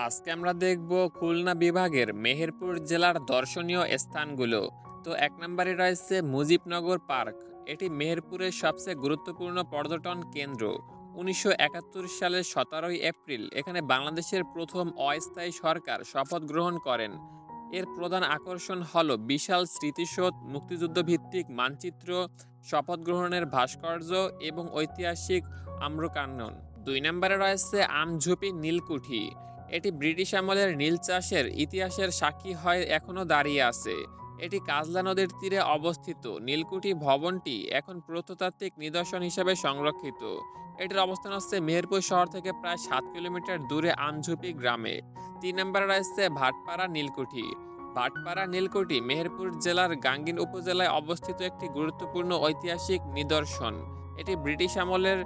আজকে আমরা দেখব খুলনা বিভাগের মেহেরপুর জেলার দর্শনীয় স্থানগুলো। তো এক নম্বরে রয়েছে মুজিবনগর পার্ক। এটি মেহেরপুরের সবচেয়ে গুরুত্বপূর্ণ পর্যটন কেন্দ্র। 1971 সালের 17ই এপ্রিল এখানে বাংলাদেশের প্রথম অস্থায়ী সরকার শপথ গ্রহণ করেন। এর প্রধান আকর্ষণ হলো বিশাল স্মৃতিসৌধ, মুক্তিযুদ্ধ ভিত্তিক মানচিত্র, শপথ গ্রহণের ভাস্কর্য এবং ঐতিহাসিক আম্রকানন। 2 নম্বরে রয়েছে আমঝুপি নীলকুঠি। এটি ব্রিটিশ আমলের নীল চাষের ইতিহাসের সাক্ষী হয়ে এখনো দাঁড়িয়ে আছে। এটি কাজলা নদীর তীরে অবস্থিত। নীলকুঠি ভবনটি এখন প্রত্নতাত্ত্বিক নিদর্শন হিসেবে সংরক্ষিত। এটির অবস্থান হচ্ছে মেহেরপুর শহর থেকে প্রায় 7 কিলোমিটার দূরে আমঝুপি গ্রামে। 3 নম্বরে রয়েছে ভাটপাড়া নীলকুঠি। ভাটপাড়া নীলকুঠি মেহেরপুর জেলার গাঙ্গীন উপজেলায় অবস্থিত একটি গুরুত্বপূর্ণ ঐতিহাসিক নিদর্শন। এটি ব্রিটিশ আমলের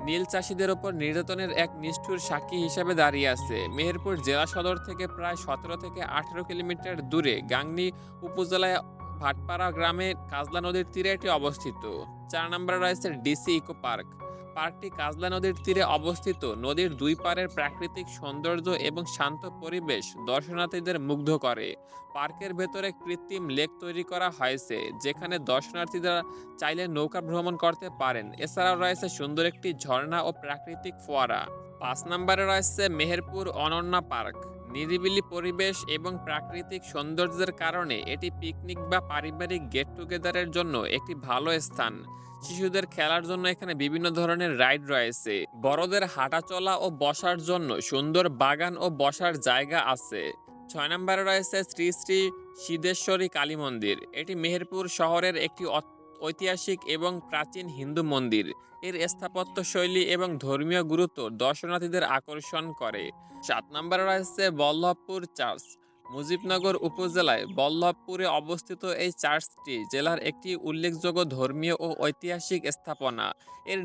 নীল চাষীদের ওপর নির্যাতনের এক নিষ্ঠুর সাক্ষী হিসেবে দাঁড়িয়ে আছে। মেহেরপুর জেলা সদর থেকে প্রায় 17 থেকে 18 কিলোমিটার দূরে গাংনী উপজেলায় ভাটপাড়া গ্রামে কাজলা নদীর তীরে এটি অবস্থিত। 4 নম্বরে রয়েছে ডিসি ইকো পার্ক। পার্কটি কাজলা নদীর তীরে অবস্থিত। নদীর দুই পাড়ের প্রাকৃতিক সৌন্দর্য এবং শান্ত পরিবেশ দর্শনার্থীদের মুগ্ধ করে। পার্কের ভেতরে কৃত্রিম লেক তৈরি করা হয়েছে, যেখানে দর্শনার্থীরা চাইলে নৌকা ভ্রমণ করতে পারেন। এছাড়াও রয়েছে সুন্দর একটি ঝর্ণা ও প্রাকৃতিক ফোয়ারা। 5 নম্বরে রয়েছে মেহেরপুর অনন্যা পার্ক। নিরিবিলি পরিবেশ এবং প্রাকৃতিক সৌন্দর্যের কারণে এটি পিকনিক বা পারিবারিক গেট টুগেদারের জন্য একটি ভালো স্থান। শিশুদের খেলার জন্য এখানে বিভিন্ন ধরনের রাইড রয়েছে। বড়দের হাঁটাচলা ও বসার জন্য সুন্দর বাগান ও বসার জায়গা আছে। 6 নম্বরে রয়েছে শ্রী শ্রী সিদ্ধেশ্বরী কালী মন্দির। এটি মেহেরপুর শহরের একটি ঐতিহাসিক এবং প্রাচীন হিন্দু মন্দির। এর স্থাপত্য শৈলী এবং ধর্মীয় গুরুত্ব দর্শনার্থীদের আকর্ষণ করে। 7 নম্বরে রয়েছে বল্লভপুর চার্চ। মুজিবনগর উপজেলায় বল্লভপুরে অবস্থিত এই চার্চটি জেলার একটি উল্লেখযোগ্য ধর্মীয় ও ঐতিহাসিক স্থাপনা। এর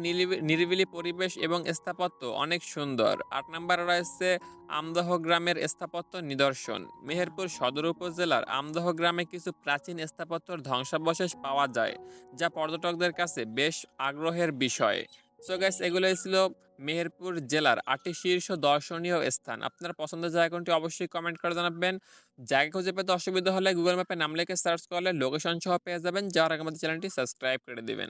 নিরিবিলি পরিবেশ এবং স্থাপত্য অনেক সুন্দর। 8 নম্বরে রয়েছে আমদহ গ্রামের স্থাপত্য নিদর্শন। মেহেরপুর সদর উপজেলার আমদহ গ্রামে কিছু প্রাচীন স্থাপত্যর ধ্বংসাবশেষ পাওয়া যায়, যা পর্যটকদের কাছে বেশ আগ্রহের বিষয়। সো গাইস, এগুলোই ছিল মেহেরপুর জেলার 8টি শীর্ষ দর্শনীয় স্থান। আপনার পছন্দের জায়গা কোনটি অবশ্যই কমেন্ট করে জানাবেন। জায়গা খুঁজে পেতে অসুবিধা হলে গুগল ম্যাপে নাম লিখে সার্চ করলে লোকেশন সহ পেয়ে যাবেন। যাওয়ার আগে আমাদের চ্যানেলটি সাবস্ক্রাইব করে দিবেন।